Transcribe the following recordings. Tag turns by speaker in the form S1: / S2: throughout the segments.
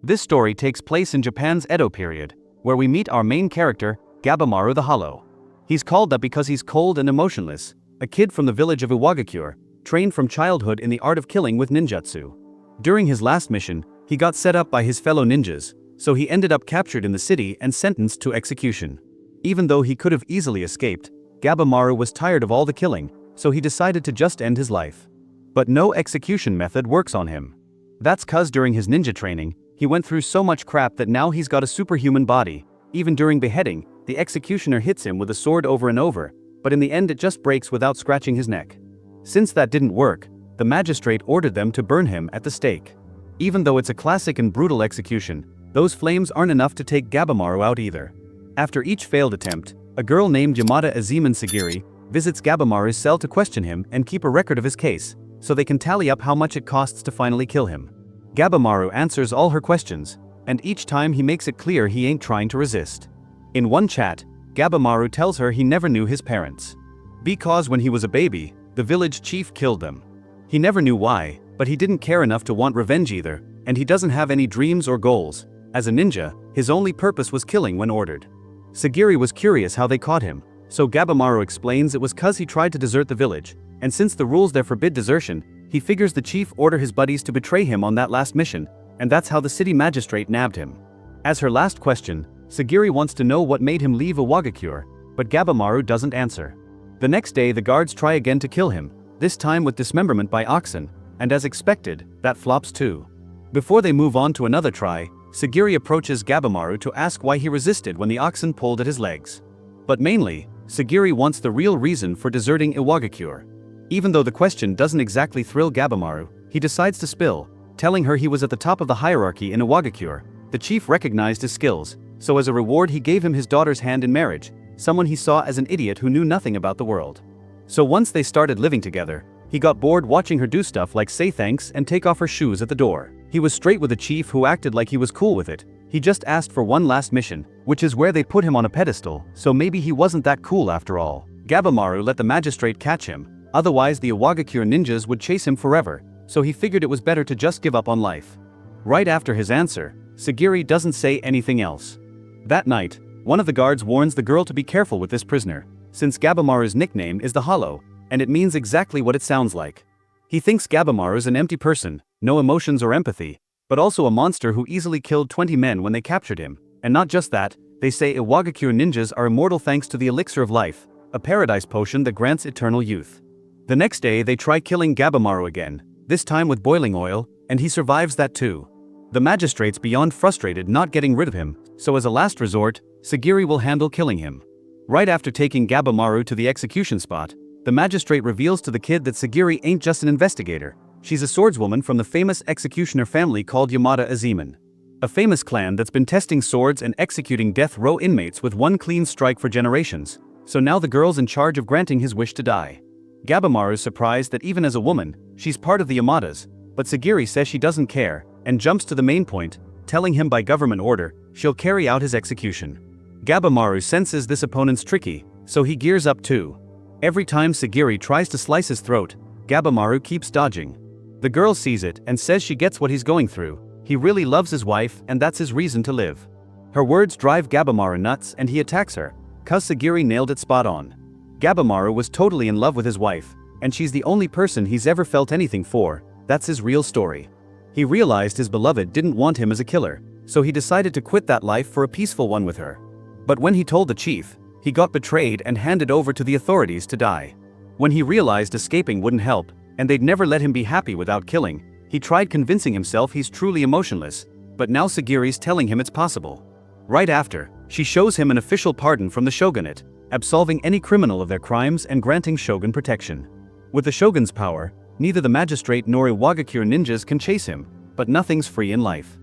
S1: This story takes place in Japan's Edo period, where we meet our main character, Gabamaru the Hollow. He's called that because he's cold and emotionless, a kid from the village of Iwagakure, trained from childhood in the art of killing with ninjutsu. During his last mission, he got set up by his fellow ninjas, so he ended up captured in the city and sentenced to execution. Even though he could have easily escaped, Gabamaru was tired of all the killing, so he decided to just end his life. But no execution method works on him. That's cause during his ninja training, he went through so much crap that now he's got a superhuman body. Even during beheading, the executioner hits him with a sword over and over, but in the end it just breaks without scratching his neck. Since that didn't work, the magistrate ordered them to burn him at the stake. Even though it's a classic and brutal execution, those flames aren't enough to take Gabamaru out either. After each failed attempt, a girl named Yamada Azuman Sagiri visits Gabamaru's cell to question him and keep a record of his case, so they can tally up how much it costs to finally kill him. Gabamaru answers all her questions, and each time he makes it clear he ain't trying to resist. In one chat, Gabamaru tells her he never knew his parents. Because when he was a baby, the village chief killed them. He never knew why, but he didn't care enough to want revenge either, and he doesn't have any dreams or goals. As a ninja, his only purpose was killing when ordered. Sagiri was curious how they caught him, so Gabamaru explains it was cause he tried to desert the village, and since the rules there forbid desertion, he figures the chief ordered his buddies to betray him on that last mission, and that's how the city magistrate nabbed him. As her last question, Sagiri wants to know what made him leave Iwagakure, but Gabamaru doesn't answer. The next day the guards try again to kill him, this time with dismemberment by oxen, and as expected, that flops too. Before they move on to another try, Sagiri approaches Gabamaru to ask why he resisted when the oxen pulled at his legs. But mainly, Sagiri wants the real reason for deserting Iwagakure. Even though the question doesn't exactly thrill Gabamaru, he decides to spill, telling her he was at the top of the hierarchy in Iwagakure. The chief recognized his skills, so as a reward he gave him his daughter's hand in marriage, someone he saw as an idiot who knew nothing about the world. So once they started living together, he got bored watching her do stuff like say thanks and take off her shoes at the door. He was straight with the chief who acted like he was cool with it. He just asked for one last mission, which is where they put him on a pedestal, so maybe he wasn't that cool after all. Gabamaru let the magistrate catch him, otherwise the Iwagakure ninjas would chase him forever, so he figured it was better to just give up on life. Right after his answer, Sagiri doesn't say anything else. That night, one of the guards warns the girl to be careful with this prisoner, since Gabamaru's nickname is the Hollow, and it means exactly what it sounds like. He thinks Gabamaru's an empty person, no emotions or empathy, but also a monster who easily killed 20 men when they captured him, and not just that, they say Iwagakure ninjas are immortal thanks to the elixir of life, a paradise potion that grants eternal youth. The next day they try killing Gabamaru again, this time with boiling oil, and he survives that too. The magistrate's beyond frustrated not getting rid of him, so as a last resort, Sagiri will handle killing him. Right after taking Gabamaru to the execution spot, the magistrate reveals to the kid that Sagiri ain't just an investigator, she's a swordswoman from the famous executioner family called Yamada Azuman. A famous clan that's been testing swords and executing death row inmates with one clean strike for generations, so now the girl's in charge of granting his wish to die. Gabamaru's surprised that even as a woman, she's part of the Yamadas, but Sagiri says she doesn't care, and jumps to the main point, telling him by government order, she'll carry out his execution. Gabamaru senses this opponent's tricky, so he gears up too. Every time Sagiri tries to slice his throat, Gabamaru keeps dodging. The girl sees it and says she gets what he's going through, he really loves his wife and that's his reason to live. Her words drive Gabamaru nuts and he attacks her, cause Sagiri nailed it spot on. Gabamaru was totally in love with his wife, and she's the only person he's ever felt anything for, that's his real story. He realized his beloved didn't want him as a killer, so he decided to quit that life for a peaceful one with her. But when he told the chief, he got betrayed and handed over to the authorities to die. When he realized escaping wouldn't help, and they'd never let him be happy without killing, he tried convincing himself he's truly emotionless, but now Sagiri's telling him it's possible. Right after, she shows him an official pardon from the shogunate, absolving any criminal of their crimes and granting shogun protection. With the shogun's power, neither the magistrate nor Iwagakure ninjas can chase him, but nothing's free in life.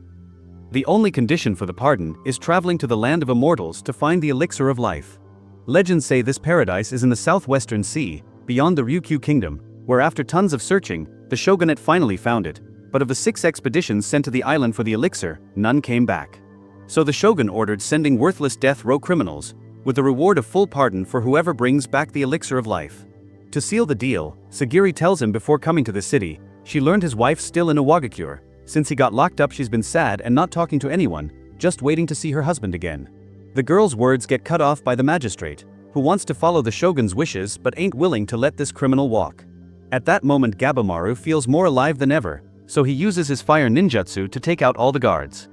S1: The only condition for the pardon is traveling to the land of immortals to find the elixir of life. Legends say this paradise is in the southwestern sea, beyond the Ryukyu kingdom, where after tons of searching, the shogunate finally found it, but of the 6 expeditions sent to the island for the elixir, none came back. So the shogun ordered sending worthless death row criminals, with the reward of full pardon for whoever brings back the elixir of life. To seal the deal, Sagiri tells him before coming to the city, she learned his wife's still in Iwagakure, Since he got locked up, she's been sad and not talking to anyone, just waiting to see her husband again. The girl's words get cut off by the magistrate, who wants to follow the shogun's wishes but ain't willing to let this criminal walk. At that moment, Gabimaru feels more alive than ever, so he uses his fire ninjutsu to take out all the guards.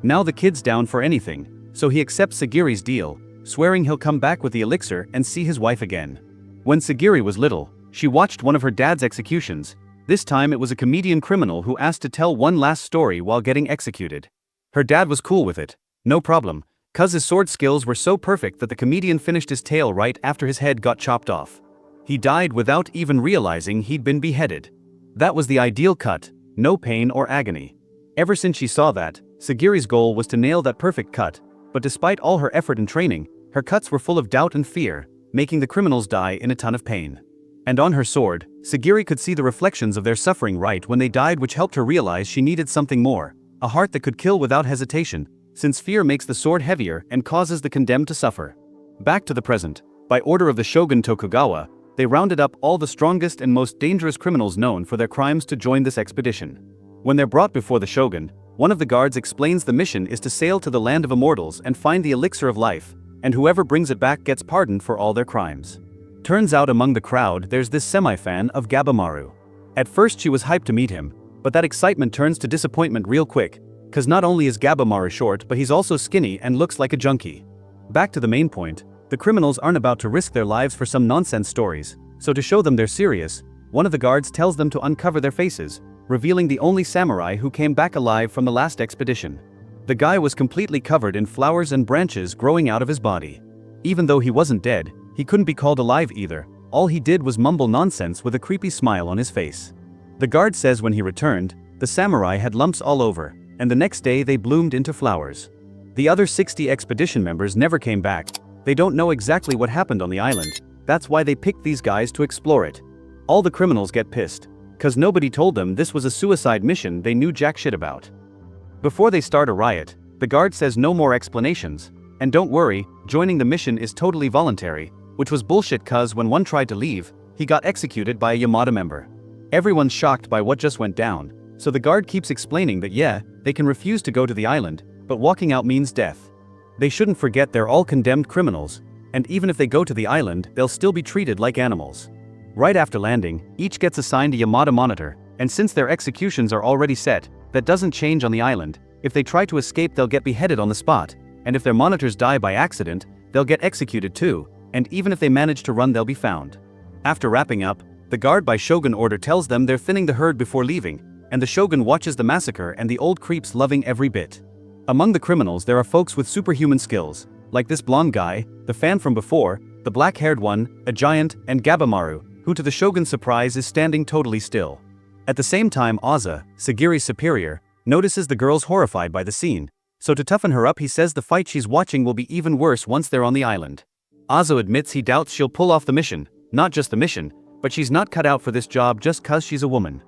S1: Now the kid's down for anything, so he accepts Sagiri's deal, swearing he'll come back with the elixir and see his wife again. When Sagiri was little, she watched one of her dad's executions. This time it was a comedian criminal who asked to tell one last story while getting executed. Her dad was cool with it, no problem, cause his sword skills were so perfect that the comedian finished his tale right after his head got chopped off. He died without even realizing he'd been beheaded. That was the ideal cut, no pain or agony. Ever since she saw that, Sagiri's goal was to nail that perfect cut, but despite all her effort and training, her cuts were full of doubt and fear, making the criminals die in a ton of pain. And on her sword, Sagiri could see the reflections of their suffering right when they died, which helped her realize she needed something more, a heart that could kill without hesitation, since fear makes the sword heavier and causes the condemned to suffer. Back to the present, by order of the shogun Tokugawa, they rounded up all the strongest and most dangerous criminals known for their crimes to join this expedition. When they're brought before the shogun, one of the guards explains the mission is to sail to the land of immortals and find the elixir of life, and whoever brings it back gets pardoned for all their crimes. Turns out among the crowd there's this semi-fan of Gabimaru. At first she was hyped to meet him, but that excitement turns to disappointment real quick, cause not only is Gabimaru short but he's also skinny and looks like a junkie. Back to the main point, the criminals aren't about to risk their lives for some nonsense stories, so to show them they're serious, one of the guards tells them to uncover their faces, revealing the only samurai who came back alive from the last expedition. The guy was completely covered in flowers and branches growing out of his body. Even though he wasn't dead, he couldn't be called alive either, all he did was mumble nonsense with a creepy smile on his face. The guard says when he returned, the samurai had lumps all over, and the next day they bloomed into flowers. The other 60 expedition members never came back. They don't know exactly what happened on the island, that's why they picked these guys to explore it. All the criminals get pissed, cause nobody told them this was a suicide mission they knew jack shit about. Before they start a riot, the guard says no more explanations, and don't worry, joining the mission is totally voluntary, which was bullshit cause when one tried to leave, he got executed by a Yamada member. Everyone's shocked by what just went down, so the guard keeps explaining that yeah, they can refuse to go to the island, but walking out means death. They shouldn't forget they're all condemned criminals, and even if they go to the island, they'll still be treated like animals. Right after landing, each gets assigned a Yamada monitor, and since their executions are already set, that doesn't change on the island. If they try to escape, they'll get beheaded on the spot, and if their monitors die by accident, they'll get executed too, and even if they manage to run, they'll be found. After wrapping up, the guard by shogun order tells them they're thinning the herd before leaving, and the shogun watches the massacre and the old creeps loving every bit. Among the criminals there are folks with superhuman skills, like this blonde guy, the fan from before, the black-haired one, a giant, and Gabimaru, who to the shogun's surprise is standing totally still. At the same time, Aza, Sagiri's superior, notices the girl's horrified by the scene, so to toughen her up he says the fight she's watching will be even worse once they're on the island. Azo admits he doubts she'll pull off the mission, not just the mission, but she's not cut out for this job just cause she's a woman.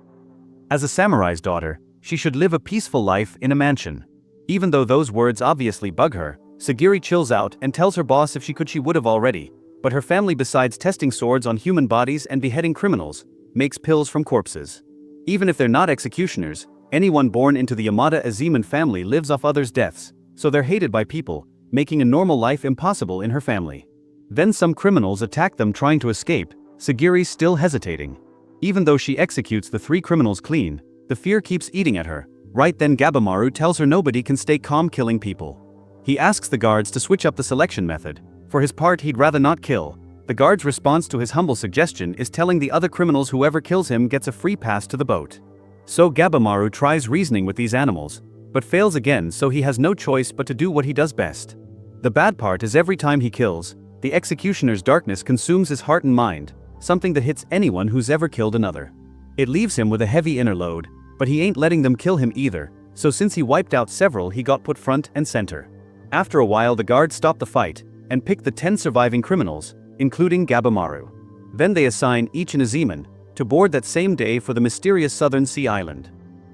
S1: As a samurai's daughter, she should live a peaceful life in a mansion. Even though those words obviously bug her, Sagiri chills out and tells her boss if she could she would have already, but her family, besides testing swords on human bodies and beheading criminals, makes pills from corpses. Even if they're not executioners, anyone born into the Yamada Azuman family lives off others' deaths, so they're hated by people, making a normal life impossible in her family. Then some criminals attack them trying to escape, Sagiri's still hesitating. Even though she executes the 3 criminals clean, the fear keeps eating at her. Right then Gabimaru tells her nobody can stay calm killing people. He asks the guards to switch up the selection method. For his part, he'd rather not kill. The guard's response to his humble suggestion is telling the other criminals whoever kills him gets a free pass to the boat. So Gabimaru tries reasoning with these animals, but fails again, so he has no choice but to do what he does best. The bad part is every time he kills, the executioner's darkness consumes his heart and mind, something that hits anyone who's ever killed another. It leaves him with a heavy inner load, but he ain't letting them kill him either, so since he wiped out several he got put front and center. After a while the guards stop the fight, and pick the 10 surviving criminals, including Gabimaru. Then they assign each an Azuman, to board that same day for the mysterious Southern Sea Island.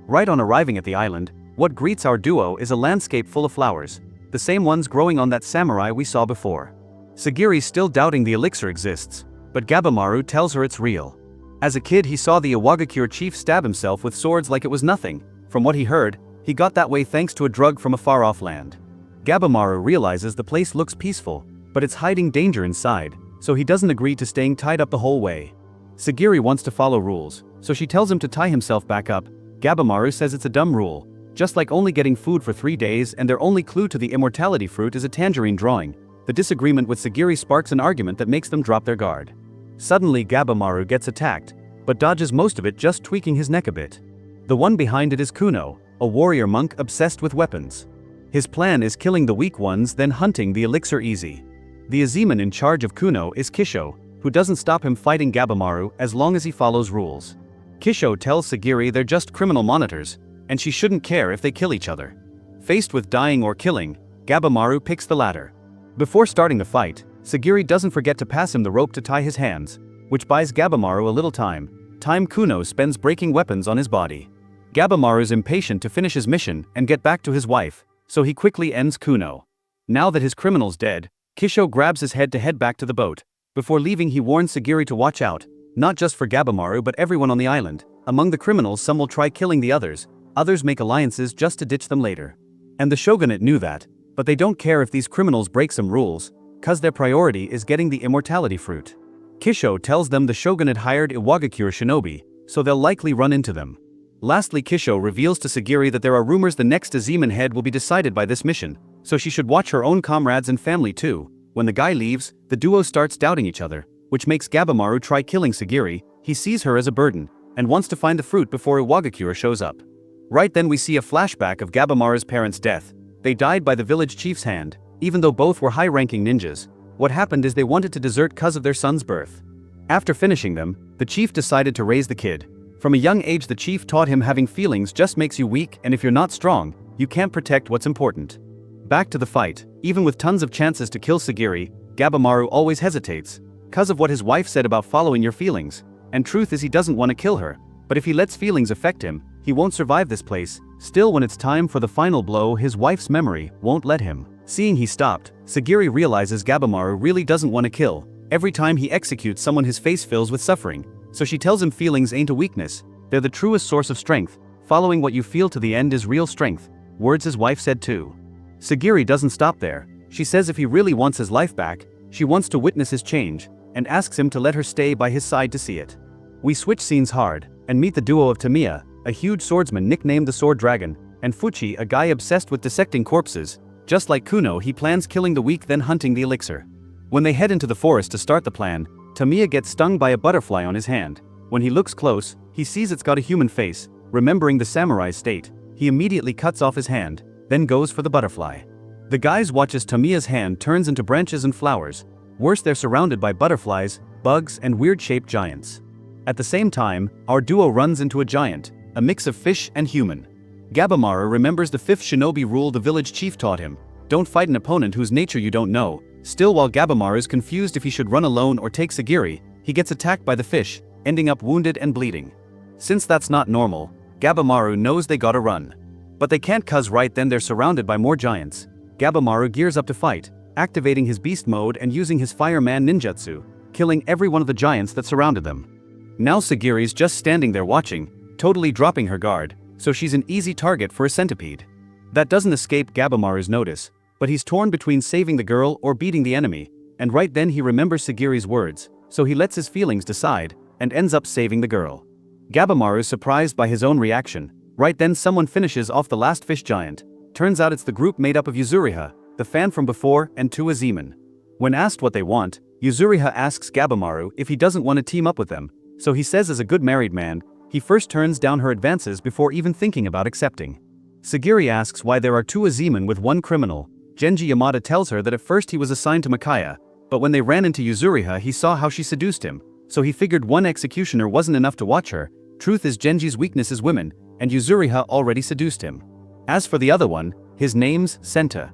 S1: Right on arriving at the island, what greets our duo is a landscape full of flowers, the same ones growing on that samurai we saw before. Sagiri's still doubting the elixir exists, but Gabimaru tells her it's real. As a kid he saw the Iwagakure chief stab himself with swords like it was nothing, From what he heard, he got that way thanks to a drug from a far-off land. Gabimaru realizes the place looks peaceful, but it's hiding danger inside, so he doesn't agree to staying tied up the whole way. Sagiri wants to follow rules, so she tells him to tie himself back up. Gabimaru says it's a dumb rule, just like only getting food for 3 days, and their only clue to the immortality fruit is a tangerine drawing. The disagreement with Sagiri sparks an argument that makes them drop their guard. Suddenly Gabimaru gets attacked, but dodges most of it, just tweaking his neck a bit. The one behind it is Kuno, a warrior monk obsessed with weapons. His plan is killing the weak ones, then hunting the elixir easy. The Azeman in charge of Kuno is Kisho, who doesn't stop him fighting Gabimaru as long as he follows rules. Kisho tells Sagiri they're just criminal monitors, and she shouldn't care if they kill each other. Faced with dying or killing, Gabimaru picks the latter. Before starting the fight, Sagiri doesn't forget to pass him the rope to tie his hands, which buys Gabimaru a little time Kuno spends breaking weapons on his body. Gabimaru's impatient to finish his mission and get back to his wife, so he quickly ends Kuno. Now that his criminal's dead, Kisho grabs his head to head back to the boat. Before leaving, he warns Sagiri to watch out, not just for Gabimaru but everyone on the island. Among the criminals, some will try killing the others make alliances just to ditch them later. And the shogunate knew that, but they don't care if these criminals break some rules, cause their priority is getting the immortality fruit. Kisho tells them the shogunate hired Iwagakure shinobi, so they'll likely run into them. Lastly, Kisho reveals to Sagiri that there are rumors the next Azeman head will be decided by this mission, so she should watch her own comrades and family too. When the guy leaves, the duo starts doubting each other, which makes Gabimaru try killing Sagiri. He sees her as a burden, and wants to find the fruit before Iwagakure shows up. Right then we see a flashback of Gabimaru's parents' death. They died by the village chief's hand, even though both were high-ranking ninjas. What happened is they wanted to desert cause of their son's birth. After finishing them, the chief decided to raise the kid. From a young age the chief taught him having feelings just makes you weak, and if you're not strong, you can't protect what's important. Back to the fight. Even with tons of chances to kill Sagiri, Gabimaru always hesitates, cause of what his wife said about following your feelings. And truth is he doesn't want to kill her, but if he lets feelings affect him, he won't survive this place. Still, when it's time for the final blow, his wife's memory won't let him. Seeing he stopped, Sagiri realizes Gabimaru really doesn't want to kill. Every time he executes someone his face fills with suffering, so she tells him feelings ain't a weakness, they're the truest source of strength. Following what you feel to the end is real strength, words his wife said too. Sagiri doesn't stop there. She says if he really wants his life back, she wants to witness his change, and asks him to let her stay by his side to see it. We switch scenes hard, and meet the duo of Tamiya, a huge swordsman nicknamed the Sword Dragon, and Fuchi, a guy obsessed with dissecting corpses. Just like Kuno, he plans killing the weak then hunting the elixir. When they head into the forest to start the plan, Tamiya gets stung by a butterfly on his hand. When he looks close, he sees it's got a human face. Remembering the samurai's state, he immediately cuts off his hand, then goes for the butterfly. The guys watch as Tamiya's hand turns into branches and flowers. Worse, they're surrounded by butterflies, bugs, and weird-shaped giants. At the same time, our duo runs into a giant, a mix of fish and human. Gabimaru remembers the 5th shinobi rule the village chief taught him: don't fight an opponent whose nature you don't know. Still, while Gabimaru is confused if he should run alone or take Sagiri, he gets attacked by the fish, ending up wounded and bleeding. Since that's not normal, Gabimaru knows they gotta run. But they can't, cause right then they're surrounded by more giants. Gabimaru gears up to fight, activating his beast mode and using his fireman ninjutsu, killing every one of the giants that surrounded them. Now Sagiri's just standing there watching, totally dropping her guard, so she's an easy target for a centipede. That doesn't escape Gabimaru's notice, but he's torn between saving the girl or beating the enemy, and right then he remembers Sagiri's words, so he lets his feelings decide, and ends up saving the girl. Gabimaru is surprised by his own reaction. Right then someone finishes off the last fish giant. Turns out it's the group made up of Yuzuriha, the fan from before, and 2 Azeman. When asked what they want, Yuzuriha asks Gabimaru if he doesn't want to team up with them, so he says as a good married man, he first turns down her advances before even thinking about accepting. Sagiri asks why there are 2 Azeman with 1 criminal. Genji Yamada tells her that at first he was assigned to Makaya, but when they ran into Yuzuriha he saw how she seduced him, so he figured 1 executioner wasn't enough to watch her. Truth is Genji's weakness is women, and Yuzuriha already seduced him. As for the other one, his name's Senta.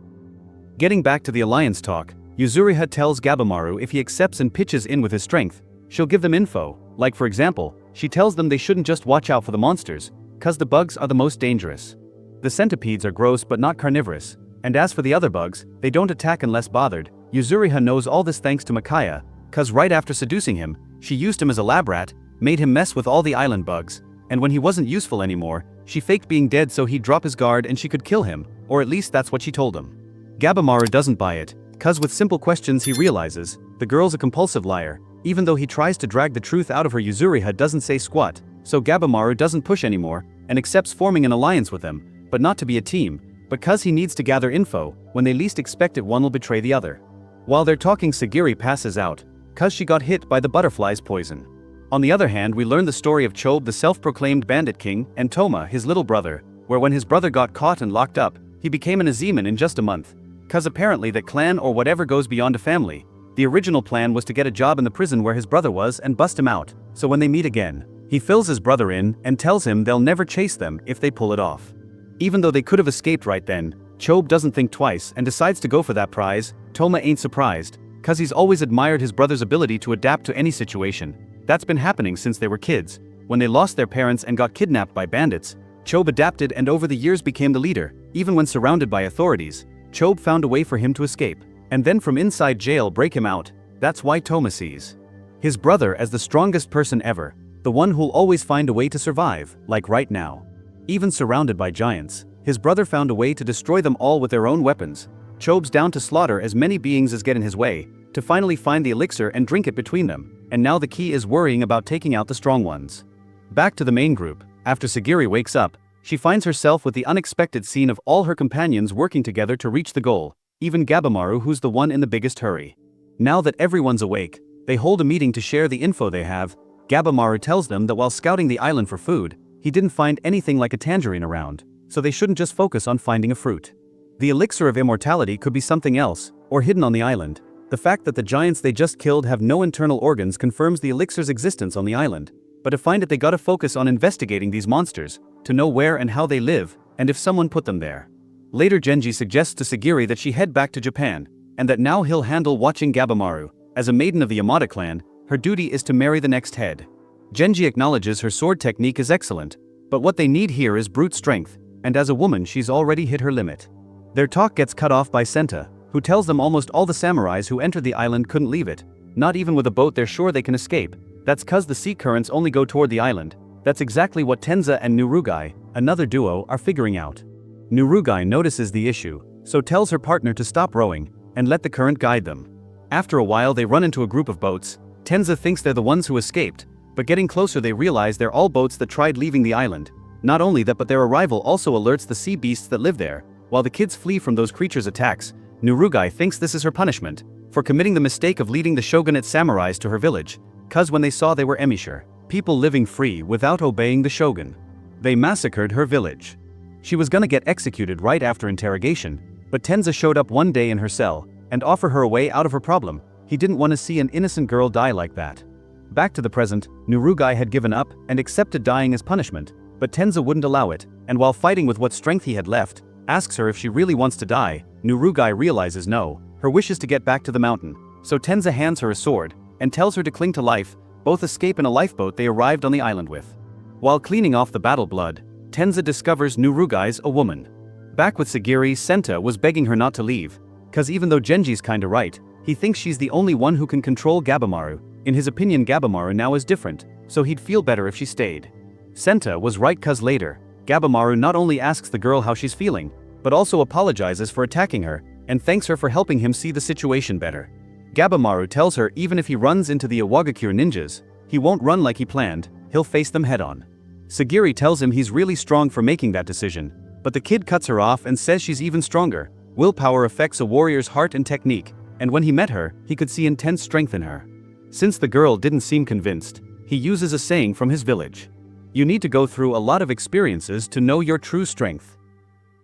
S1: Getting back to the alliance talk, Yuzuriha tells Gabimaru if he accepts and pitches in with his strength, she'll give them info. Like for example, she tells them they shouldn't just watch out for the monsters, cause the bugs are the most dangerous. The centipedes are gross but not carnivorous, and as for the other bugs, they don't attack unless bothered. Yuzuriha knows all this thanks to Makaya, cause right after seducing him, she used him as a lab rat, made him mess with all the island bugs, and when he wasn't useful anymore, she faked being dead so he'd drop his guard and she could kill him, or at least that's what she told him. Gabimaru doesn't buy it, cause with simple questions he realizes, the girl's a compulsive liar, even though he tries to drag the truth out of her. Yuzuriha doesn't say squat, so Gabimaru doesn't push anymore, and accepts forming an alliance with them, but not to be a team, because he needs to gather info, when they least expect it one will betray the other. While they're talking, Sagiri passes out, cause she got hit by the butterfly's poison. On the other hand, we learn the story of Chobe, the self-proclaimed bandit king, and Toma, his little brother, where when his brother got caught and locked up, he became an Azeman in just a month. Cause apparently that clan or whatever goes beyond a family. The original plan was to get a job in the prison where his brother was and bust him out, so when they meet again, he fills his brother in and tells him they'll never chase them if they pull it off. Even though they could have escaped right then, Chobe doesn't think twice and decides to go for that prize. Toma ain't surprised, cause he's always admired his brother's ability to adapt to any situation. That's been happening since they were kids. When they lost their parents and got kidnapped by bandits, Chobe adapted and over the years became the leader. Even when surrounded by authorities, Chobe found a way for him to escape, and then from inside jail break him out. That's why Toma sees his brother as the strongest person ever, the one who'll always find a way to survive, like right now. Even surrounded by giants, his brother found a way to destroy them all with their own weapons. Chobe's down to slaughter as many beings as get in his way, to finally find the elixir and drink it between them, and now the key is worrying about taking out the strong ones. Back to the main group, after Sagiri wakes up, she finds herself with the unexpected scene of all her companions working together to reach the goal, even Gabimaru, who's the one in the biggest hurry. Now that everyone's awake, they hold a meeting to share the info they have. Gabimaru tells them that while scouting the island for food, he didn't find anything like a tangerine around, so they shouldn't just focus on finding a fruit. The elixir of immortality could be something else, or hidden on the island. The fact that the giants they just killed have no internal organs confirms the elixir's existence on the island, but to find it they gotta focus on investigating these monsters, to know where and how they live, and if someone put them there. Later Genji suggests to Sagiri that she head back to Japan, and that now he'll handle watching Gabimaru. As a maiden of the Yamada clan, her duty is to marry the next head. Genji acknowledges her sword technique is excellent, but what they need here is brute strength, and as a woman she's already hit her limit. Their talk gets cut off by Senta, who tells them almost all the samurais who entered the island couldn't leave it. Not even with a boat they're sure they can escape. That's cause the sea currents only go toward the island. That's exactly what Tenza and Nurugai, another duo, are figuring out. Nurugai notices the issue, so tells her partner to stop rowing, and let the current guide them. After a while they run into a group of boats. Tenza thinks they're the ones who escaped, but getting closer they realize they're all boats that tried leaving the island. Not only that, but their arrival also alerts the sea beasts that live there. While the kids flee from those creatures' attacks, Nurugai thinks this is her punishment for committing the mistake of leading the shogunate samurais to her village, cause when they saw they were emissure, people living free without obeying the shogun, they massacred her village. She was gonna get executed right after interrogation, but Tenza showed up one day in her cell and offered her a way out of her problem. He didn't want to see an innocent girl die like that. Back to the present, Nurugai had given up and accepted dying as punishment, but Tenza wouldn't allow it, and while fighting with what strength he had left, asks her if she really wants to die. Nurugai realizes no, her wish is to get back to the mountain, so Tenza hands her a sword and tells her to cling to life. Both escape in a lifeboat they arrived on the island with. While cleaning off the battle blood, Tenza discovers Nurugai's a woman. Back with Sagiri, Senta was begging her not to leave, cause even though Genji's kinda right, he thinks she's the only one who can control Gabimaru. In his opinion Gabimaru now is different, so he'd feel better if she stayed. Senta was right, cause later, Gabimaru not only asks the girl how she's feeling, but also apologizes for attacking her, and thanks her for helping him see the situation better. Gabimaru tells her even if he runs into the Iwagakure ninjas, he won't run like he planned, he'll face them head on. Sagiri tells him he's really strong for making that decision, but the kid cuts her off and says she's even stronger. Willpower affects a warrior's heart and technique, and when he met her, he could see intense strength in her. Since the girl didn't seem convinced, he uses a saying from his village. You need to go through a lot of experiences to know your true strength.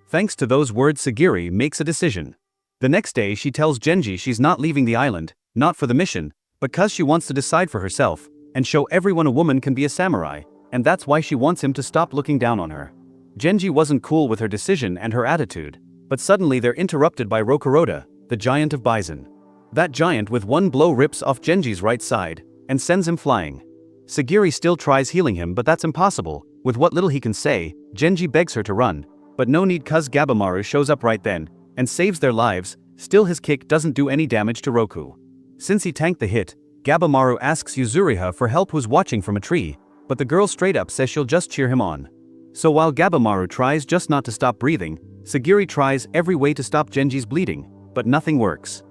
S1: Thanks to those words, Sagiri makes a decision. The next day she tells Genji she's not leaving the island, not for the mission, but cause she wants to decide for herself, and show everyone a woman can be a samurai, and that's why she wants him to stop looking down on her. Genji wasn't cool with her decision and her attitude, but suddenly they're interrupted by Rokuroda, the giant of bison. That giant with one blow rips off Genji's right side, and sends him flying. Sagiri still tries healing him, but that's impossible. With what little he can say, Genji begs her to run, but no need cause Gabimaru shows up right then, and saves their lives. Still his kick doesn't do any damage to Roku. Since he tanked the hit, Gabimaru asks Yuzuriha for help, who's watching from a tree, but the girl straight up says she'll just cheer him on. So while Gabamaru tries just not to stop breathing, Sagiri tries every way to stop Genji's bleeding, but nothing works.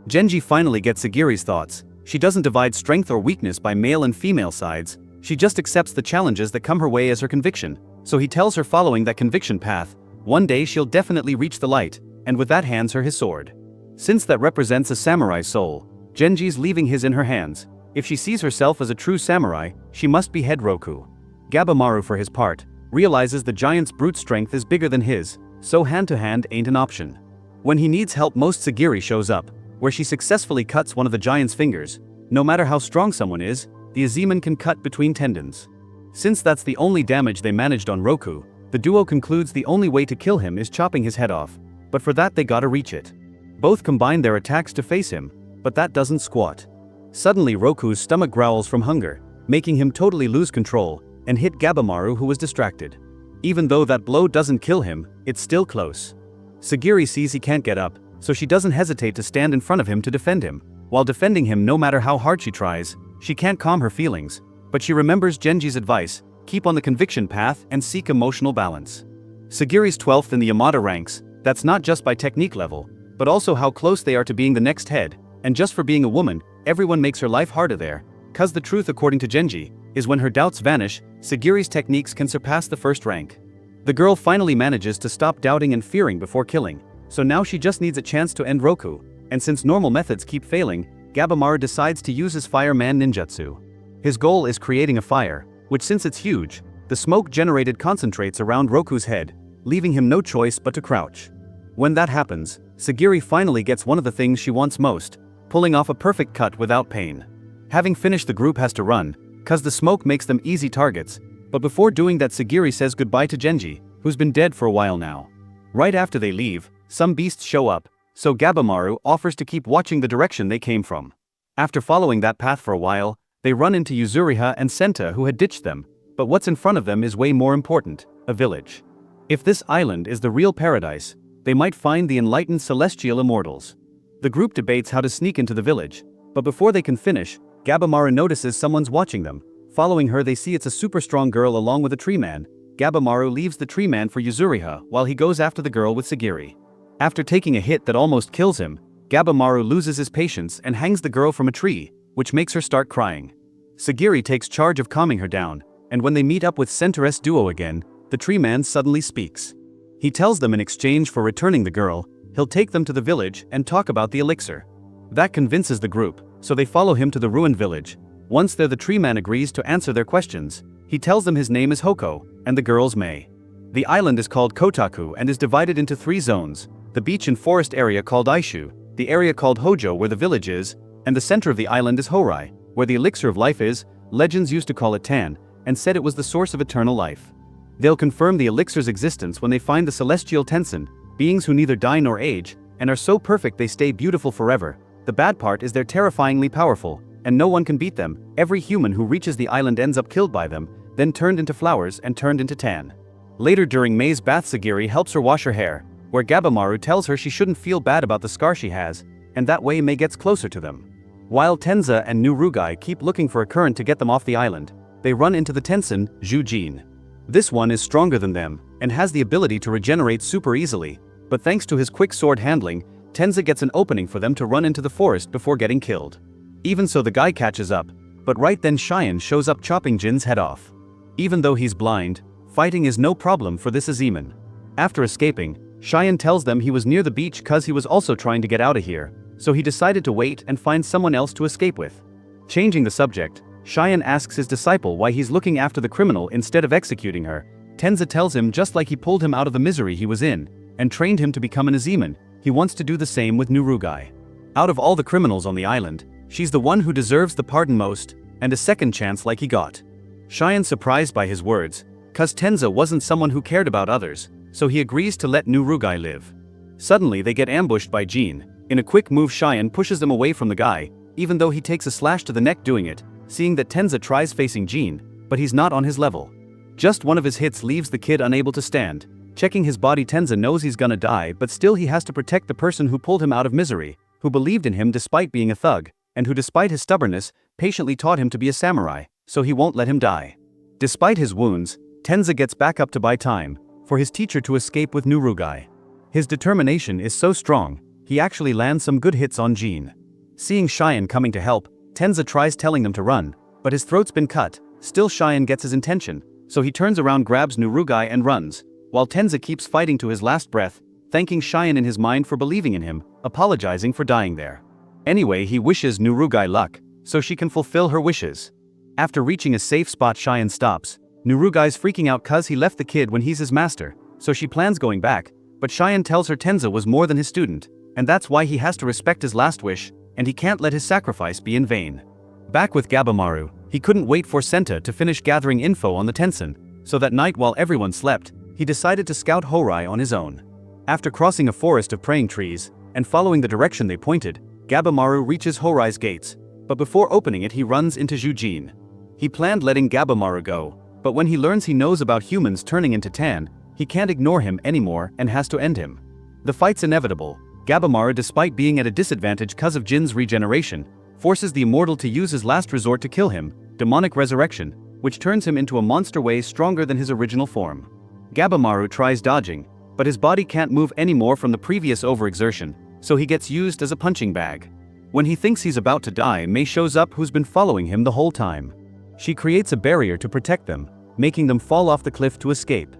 S1: Genji finally gets Sagiri's thoughts. She doesn't divide strength or weakness by male and female sides, she just accepts the challenges that come her way as her conviction, so he tells her following that conviction path, one day she'll definitely reach the light, and with that hands her his sword. Since that represents a samurai's soul, Genji's leaving his in her hands. If she sees herself as a true samurai, she must behead Roku. Gabamaru for his part, realizes the giant's brute strength is bigger than his, so hand-to-hand ain't an option. When he needs help most Sagiri shows up, where she successfully cuts one of the giant's fingers. No matter how strong someone is, the Azeman can cut between tendons. Since that's the only damage they managed on Roku, the duo concludes the only way to kill him is chopping his head off, but for that they gotta reach it. Both combine their attacks to face him, but that doesn't squat. Suddenly Roku's stomach growls from hunger, making him totally lose control, and hit Gabamaru who was distracted. Even though that blow doesn't kill him, it's still close. Sagiri sees he can't get up, so she doesn't hesitate to stand in front of him to defend him. While defending him no matter how hard she tries, she can't calm her feelings, but she remembers Genji's advice, keep on the conviction path and seek emotional balance. Sagiri's 12th in the Yamada ranks, that's not just by technique level, but also how close they are to being the next head, and just for being a woman, everyone makes her life harder there, cause the truth according to Genji, is when her doubts vanish, Sagiri's techniques can surpass the first rank. The girl finally manages to stop doubting and fearing before killing, so now she just needs a chance to end Roku, and since normal methods keep failing, Gabamaru decides to use his fireman ninjutsu. His goal is creating a fire, which since it's huge, the smoke generated concentrates around Roku's head, leaving him no choice but to crouch. When that happens, Sagiri finally gets one of the things she wants most, pulling off a perfect cut without pain. Having finished, the group has to run, cause the smoke makes them easy targets, but before doing that Sagiri says goodbye to Genji, who's been dead for a while now. Right after they leave, some beasts show up, so Gabamaru offers to keep watching the direction they came from. After following that path for a while, they run into Yuzuriha and Senta who had ditched them, but what's in front of them is way more important, a village. If this island is the real paradise, they might find the enlightened celestial immortals. The group debates how to sneak into the village, but before they can finish, Gabamaru notices someone's watching them. Following her they see it's a super strong girl along with a tree man. Gabamaru leaves the tree man for Yuzuriha while he goes after the girl with Sagiri. After taking a hit that almost kills him, Gabamaru loses his patience and hangs the girl from a tree, which makes her start crying. Sagiri takes charge of calming her down, and when they meet up with Centaur's duo again, the tree man suddenly speaks. He tells them in exchange for returning the girl, he'll take them to the village and talk about the elixir. That convinces the group, so they follow him to the ruined village. Once there the tree man agrees to answer their questions. He tells them his name is Hoko, and the girl's Mei. The island is called Kotaku and is divided into 3 zones, the beach and forest area called Aishu, the area called Hojo where the village is, and the center of the island is Horai, where the elixir of life is. Legends used to call it Tan, and said it was the source of eternal life. They'll confirm the elixir's existence when they find the celestial Tensen, beings who neither die nor age, and are so perfect they stay beautiful forever. The bad part is they're terrifyingly powerful, and no one can beat them. Every human who reaches the island ends up killed by them, then turned into flowers and turned into tan. Later during Mei's bath Sagiri helps her wash her hair, where Gabamaru tells her she shouldn't feel bad about the scar she has, and that way Mei gets closer to them. While Tenza and Nu Rugai keep looking for a current to get them off the island, they run into the Tensen, Zhu-Jin. This one is stronger than them, and has the ability to regenerate super easily, but thanks to his quick sword handling, Tenza gets an opening for them to run into the forest before getting killed. Even so the guy catches up, but right then Cheyenne shows up chopping Jin's head off. Even though he's blind, fighting is no problem for this Azeman. After escaping, Cheyenne tells them he was near the beach cause he was also trying to get out of here, so he decided to wait and find someone else to escape with. Changing the subject, Cheyenne asks his disciple why he's looking after the criminal instead of executing her. Tenza tells him just like he pulled him out of the misery he was in, and trained him to become an Azeman, he wants to do the same with Nu Rugai. Out of all the criminals on the island, she's the one who deserves the pardon most, and a second chance like he got. Cheyenne's surprised by his words, cause Tenza wasn't someone who cared about others, so he agrees to let Nu Rugai live. Suddenly they get ambushed by Jin. In a quick move Cheyenne pushes them away from the guy, even though he takes a slash to the neck doing it, seeing that Tenza tries facing Jin, but he's not on his level. Just one of his hits leaves the kid unable to stand. Checking his body, Tenza knows he's gonna die, but still he has to protect the person who pulled him out of misery, who believed in him despite being a thug, and who despite his stubbornness, patiently taught him to be a samurai, so he won't let him die. Despite his wounds, Tenza gets back up to buy time for his teacher to escape with Nurugai. His determination is so strong, he actually lands some good hits on Jean. Seeing Cheyenne coming to help, Tenza tries telling them to run, but his throat's been cut. Still, Cheyenne gets his intention, so he turns around, grabs Nurugai and runs, while Tenza keeps fighting to his last breath, thanking Cheyenne in his mind for believing in him, apologizing for dying there. Anyway, he wishes Nurugai luck, so she can fulfill her wishes. After reaching a safe spot, Cheyenne stops. Nurugai's freaking out cause he left the kid when he's his master, so she plans going back, but Cheyenne tells her Tenza was more than his student, and that's why he has to respect his last wish, and he can't let his sacrifice be in vain. Back with Gabimaru, he couldn't wait for Senta to finish gathering info on the Tensen, so that night while everyone slept, he decided to scout Horai on his own. After crossing a forest of praying trees, and following the direction they pointed, Gabimaru reaches Horai's gates, but before opening it he runs into Jujin. He planned letting Gabimaru go, but when he learns he knows about humans turning into Tan, he can't ignore him anymore and has to end him. The fight's inevitable. Gabimaru, despite being at a disadvantage cause of Jin's regeneration, forces the Immortal to use his last resort to kill him, demonic resurrection, which turns him into a monster way stronger than his original form. Gabimaru tries dodging, but his body can't move anymore from the previous overexertion, so he gets used as a punching bag. When he thinks he's about to die, Mei shows up, who's been following him the whole time. She creates a barrier to protect them, making them fall off the cliff to escape.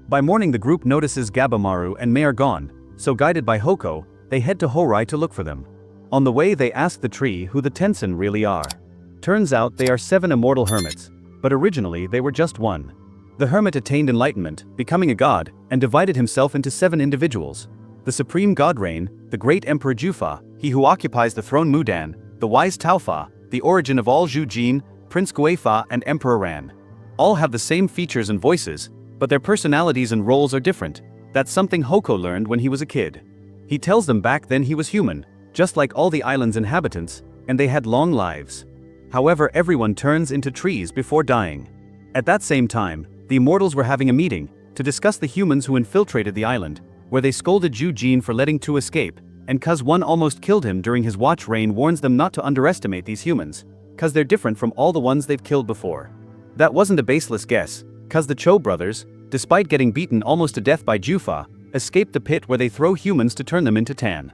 S1: By morning the group notices Gabimaru and Mei are gone, so guided by Hoko, they head to Horai to look for them. On the way they ask the tree who the Tensen really are. Turns out they are 7 immortal hermits, but originally they were just 1. The hermit attained enlightenment, becoming a god, and divided himself into 7 individuals. The supreme god Rain, the great emperor Jufa, he who occupies the throne Mudan, the wise Taufa, the origin of all Jujin, Prince Guefa and Emperor Ran. All have the same features and voices, but their personalities and roles are different. That's something Hoko learned when he was a kid. He tells them back then he was human, just like all the island's inhabitants, and they had long lives. However, everyone turns into trees before dying. At that same time, the immortals were having a meeting to discuss the humans who infiltrated the island, where they scolded Jujin for letting 2 escape, and cause one almost killed him during his watch. Rain warns them not to underestimate these humans, cause they're different from all the ones they've killed before. That wasn't a baseless guess, cause the Cho brothers, despite getting beaten almost to death by Jufa, escaped the pit where they throw humans to turn them into Tan.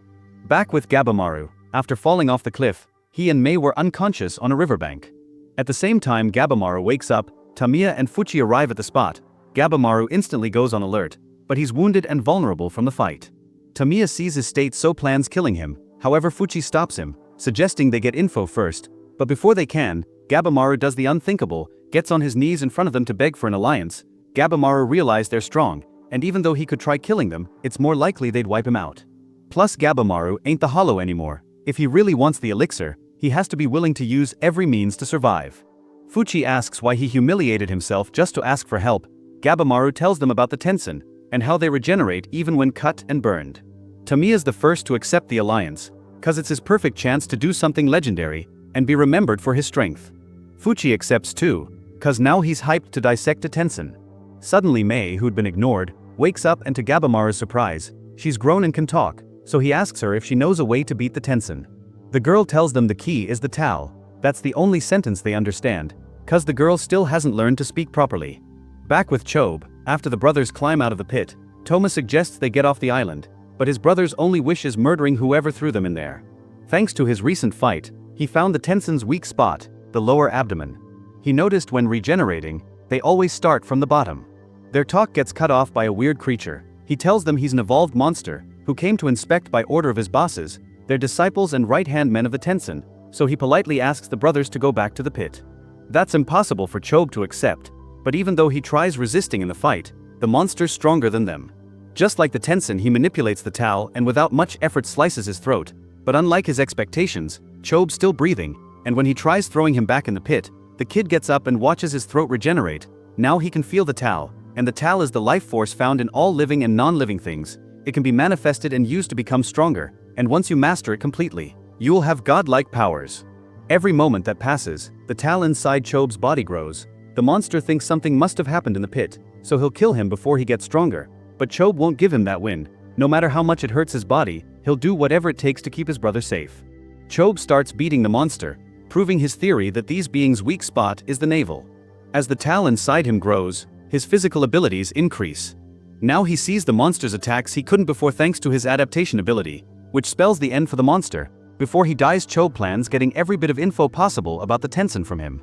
S1: Back with Gabimaru, after falling off the cliff, he and Mei were unconscious on a riverbank. At the same time Gabimaru wakes up, Tamiya and Fuchi arrive at the spot. Gabimaru instantly goes on alert, but he's wounded and vulnerable from the fight. Tamiya sees his state, so plans killing him, however Fuchi stops him, suggesting they get info first, but before they can, Gabimaru does the unthinkable, gets on his knees in front of them to beg for an alliance. Gabimaru realizes they're strong, and even though he could try killing them, it's more likely they'd wipe him out. Plus Gabimaru ain't the hollow anymore. If he really wants the elixir, he has to be willing to use every means to survive. Fuchi asks why he humiliated himself just to ask for help. Gabimaru tells them about the Tensen, and how they regenerate even when cut and burned. Tamiya's the first to accept the alliance, cause it's his perfect chance to do something legendary, and be remembered for his strength. Fuchi accepts too, cause now he's hyped to dissect a Tensen. Suddenly Mei, who'd been ignored, wakes up, and to Gabimaru's surprise, she's grown and can talk, so he asks her if she knows a way to beat the Tensen. The girl tells them the key is the Tao. That's the only sentence they understand, cause the girl still hasn't learned to speak properly. Back with Chobe, after the brothers climb out of the pit, Toma suggests they get off the island, but his brother's only wish is murdering whoever threw them in there. Thanks to his recent fight, he found the Tensen's weak spot, the lower abdomen. He noticed when regenerating, they always start from the bottom. Their talk gets cut off by a weird creature. He tells them he's an evolved monster, who came to inspect by order of his bosses, their disciples and right-hand men of the Tensen, so he politely asks the brothers to go back to the pit. That's impossible for Chobe to accept, but even though he tries resisting in the fight, the monster's stronger than them. Just like the Tensen, he manipulates the Tao and without much effort slices his throat, but unlike his expectations, Chobe's still breathing, and when he tries throwing him back in the pit, the kid gets up and watches his throat regenerate. Now he can feel the Tao, and the Tao is the life force found in all living and non-living things. It can be manifested and used to become stronger, and once you master it completely, you will have godlike powers. Every moment that passes, the Tao inside Chobe's body grows. The monster thinks something must have happened in the pit, so he'll kill him before he gets stronger, but Chobe won't give him that win. No matter how much it hurts his body, he'll do whatever it takes to keep his brother safe. Chobe starts beating the monster, proving his theory that these beings' weak spot is the navel. As the Tal inside him grows, his physical abilities increase. Now he sees the monster's attacks he couldn't before thanks to his adaptation ability, which spells the end for the monster. Before he dies, Cho plans getting every bit of info possible about the Tensen from him.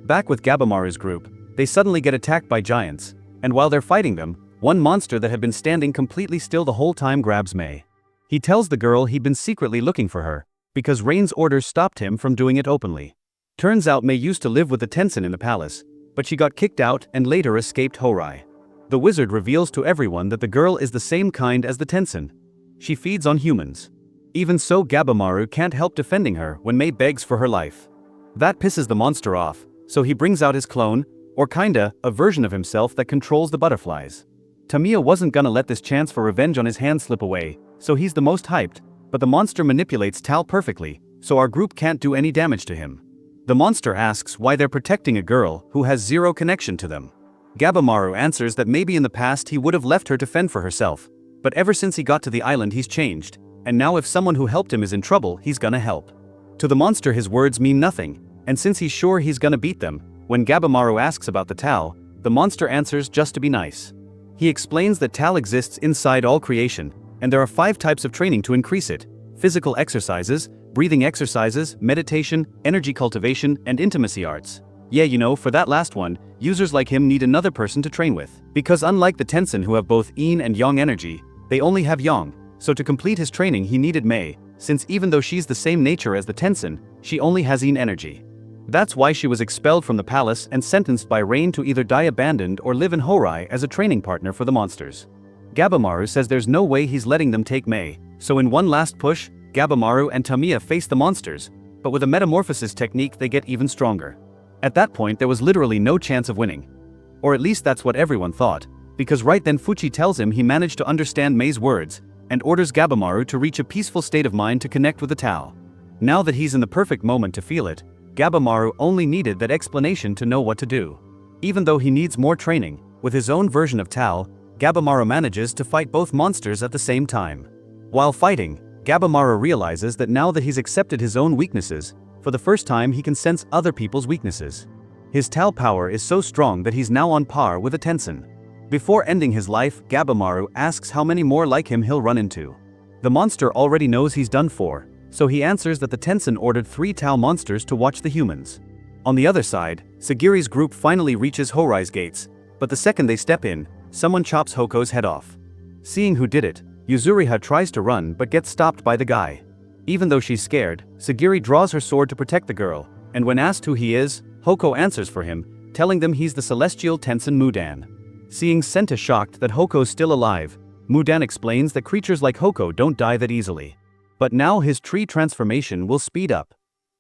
S1: Back with Gabamaru's group, they suddenly get attacked by giants, and while they're fighting them, one monster that had been standing completely still the whole time grabs Mei. He tells the girl he'd been secretly looking for her, because Rain's orders stopped him from doing it openly. Turns out Mei used to live with the Tensen in the palace, but she got kicked out and later escaped Horai. The wizard reveals to everyone that the girl is the same kind as the Tensen. She feeds on humans. Even so, Gabamaru can't help defending her when Mei begs for her life. That pisses the monster off, so he brings out his clone, or kinda, a version of himself that controls the butterflies. Tamiya wasn't gonna let this chance for revenge on his hand slip away, so he's the most hyped, but the monster manipulates Tal perfectly, so our group can't do any damage to him. The monster asks why they're protecting a girl who has zero connection to them. Gabamaru answers that maybe in the past he would have left her to fend for herself, but ever since he got to the island he's changed, and now if someone who helped him is in trouble, he's gonna help. To the monster his words mean nothing, and since he's sure he's gonna beat them, when Gabamaru asks about the Tal, the monster answers just to be nice. He explains that Tal exists inside all creation, and there are 5 types of training to increase it: physical exercises, breathing exercises, meditation, energy cultivation, and intimacy arts. Yeah, you know, for that last one, users like him need another person to train with. Because unlike the Tensen who have both Yin and Yang energy, they only have Yang, so to complete his training he needed Mei, since even though she's the same nature as the Tensen, she only has Yin energy. That's why she was expelled from the palace and sentenced by Rain to either die abandoned or live in Horai as a training partner for the monsters. Gabamaru says there's no way he's letting them take Mei, so in one last push, Gabamaru and Tamiya face the monsters, but with a metamorphosis technique they get even stronger. At that point there was literally no chance of winning. Or at least that's what everyone thought, because right then Fuchi tells him he managed to understand Mei's words, and orders Gabamaru to reach a peaceful state of mind to connect with the Tao. Now that he's in the perfect moment to feel it, Gabamaru only needed that explanation to know what to do. Even though he needs more training, with his own version of Tao, Gabamaru manages to fight both monsters at the same time. While fighting, Gabamaru realizes that now that he's accepted his own weaknesses, for the first time he can sense other people's weaknesses. His Tao power is so strong that he's now on par with a Tensen. Before ending his life, Gabamaru asks how many more like him he'll run into. The monster already knows he's done for, so he answers that the Tensen ordered 3 Tao monsters to watch the humans. On the other side, Sagiri's group finally reaches Horai's gates, but the second they step in, someone chops Hoko's head off. Seeing who did it, Yuzuriha tries to run but gets stopped by the guy. Even though she's scared, Sagiri draws her sword to protect the girl, and when asked who he is, Hoko answers for him, telling them he's the celestial Tensen Mudan. Seeing Senta shocked that Hoko's still alive, Mudan explains that creatures like Hoko don't die that easily. But now his tree transformation will speed up.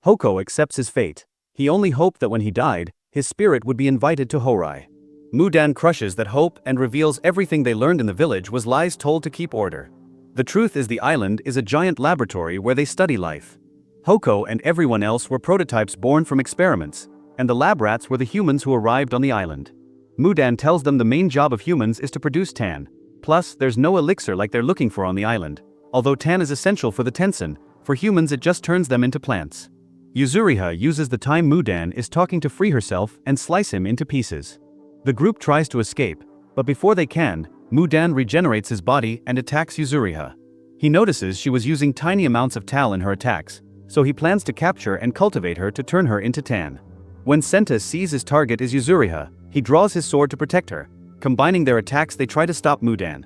S1: Hoko accepts his fate. He only hoped that when he died, his spirit would be invited to Horai. Mudan crushes that hope and reveals everything they learned in the village was lies told to keep order. The truth is the island is a giant laboratory where they study life. Hoko and everyone else were prototypes born from experiments, and the lab rats were the humans who arrived on the island. Mudan tells them the main job of humans is to produce tan. Plus, there's no elixir like they're looking for on the island. Although tan is essential for the Tensen, for humans it just turns them into plants. Yuzuriha uses the time Mudan is talking to free herself and slice him into pieces. The group tries to escape, but before they can, Mudan regenerates his body and attacks Yuzuriha. He notices she was using tiny amounts of Tal in her attacks, so he plans to capture and cultivate her to turn her into tan. When Senta sees his target is Yuzuriha, he draws his sword to protect her. Combining their attacks they try to stop Mudan.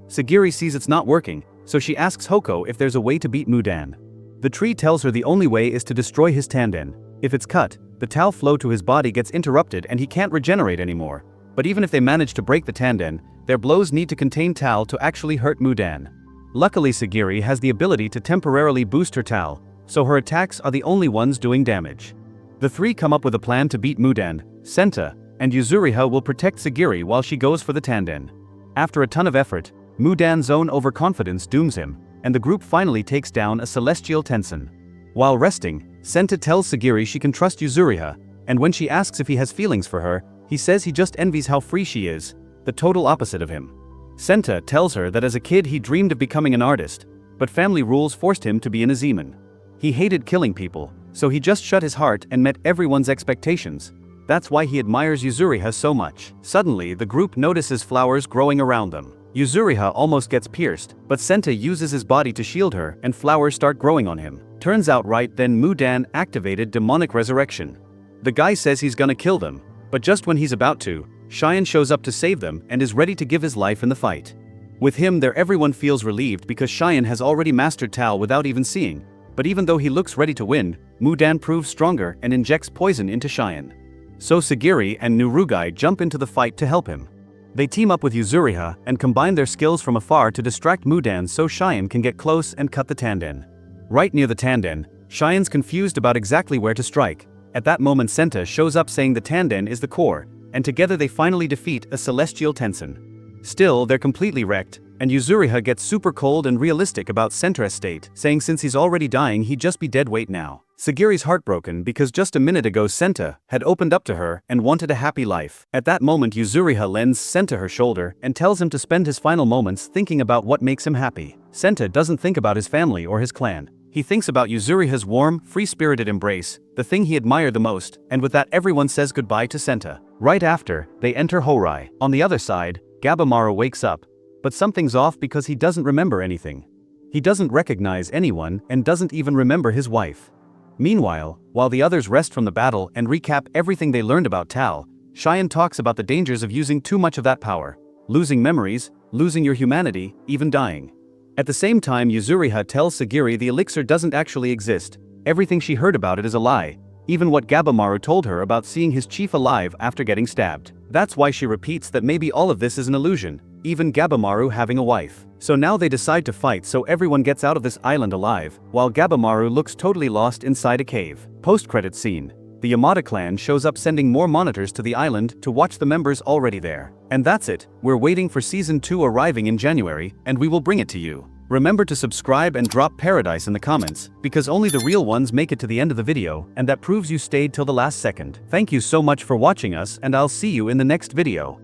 S1: Sagiri sees it's not working, so she asks Hoko if there's a way to beat Mudan. The tree tells her the only way is to destroy his tanden. If it's cut, the Tao flow to his body gets interrupted and he can't regenerate anymore. But even if they manage to break the tanden, their blows need to contain Tao to actually hurt Mudan. Luckily Sagiri has the ability to temporarily boost her Tao, so her attacks are the only ones doing damage. The 3 come up with a plan to beat Mudan, Senta, and Yuzuriha will protect Sagiri while she goes for the tanden. After a ton of effort, Mudan's own overconfidence dooms him, and the group finally takes down a celestial Tensen. While resting, Senta tells Sagiri she can trust Yuzuriha, and when she asks if he has feelings for her, he says he just envies how free she is, the total opposite of him. Senta tells her that as a kid he dreamed of becoming an artist, but family rules forced him to be an Azeman. He hated killing people, so he just shut his heart and met everyone's expectations. That's why he admires Yuzuriha so much. Suddenly, the group notices flowers growing around them. Yuzuriha almost gets pierced, but Senta uses his body to shield her and flowers start growing on him. Turns out right then Mudan activated demonic resurrection. The guy says he's gonna kill them, but just when he's about to, Cheyenne shows up to save them and is ready to give his life in the fight. With him there everyone feels relieved because Cheyenne has already mastered Tal without even seeing, but even though he looks ready to win, Mudan proves stronger and injects poison into Cheyenne. So Sagiri and Nurugai jump into the fight to help him. They team up with Yuzuriha and combine their skills from afar to distract Mudan so Cheyenne can get close and cut the tanden. Right near the tanden, Cheyenne's confused about exactly where to strike. At that moment Senta shows up saying the tanden is the core, and together they finally defeat a celestial Tensen. Still, they're completely wrecked, and Yuzuriha gets super cold and realistic about Senta's state, saying since he's already dying he'd just be dead weight now. Sagiri's heartbroken because just a minute ago Senta had opened up to her and wanted a happy life. At that moment Yuzuriha lends Senta her shoulder and tells him to spend his final moments thinking about what makes him happy. Senta doesn't think about his family or his clan. He thinks about Yuzuriha's warm, free-spirited embrace, the thing he admired the most, and with that everyone says goodbye to Senta. Right after, they enter Horai. On the other side, Gabimaru wakes up, but something's off because he doesn't remember anything. He doesn't recognize anyone and doesn't even remember his wife. Meanwhile, while the others rest from the battle and recap everything they learned about Tal, Cheyenne talks about the dangers of using too much of that power. Losing memories, losing your humanity, even dying. At the same time Yuzuriha tells Sagiri the elixir doesn't actually exist, everything she heard about it is a lie, even what Gabimaru told her about seeing his chief alive after getting stabbed. That's why she repeats that maybe all of this is an illusion, even Gabimaru having a wife. So now they decide to fight so everyone gets out of this island alive, while Gabimaru looks totally lost inside a cave. Post-credit scene. The Yamada clan shows up sending more monitors to the island to watch the members already there. And that's it, we're waiting for Season 2 arriving in January, and we will bring it to you. Remember to subscribe and drop Paradise in the comments, because only the real ones make it to the end of the video, and that proves you stayed till the last second. Thank you so much for watching us and I'll see you in the next video.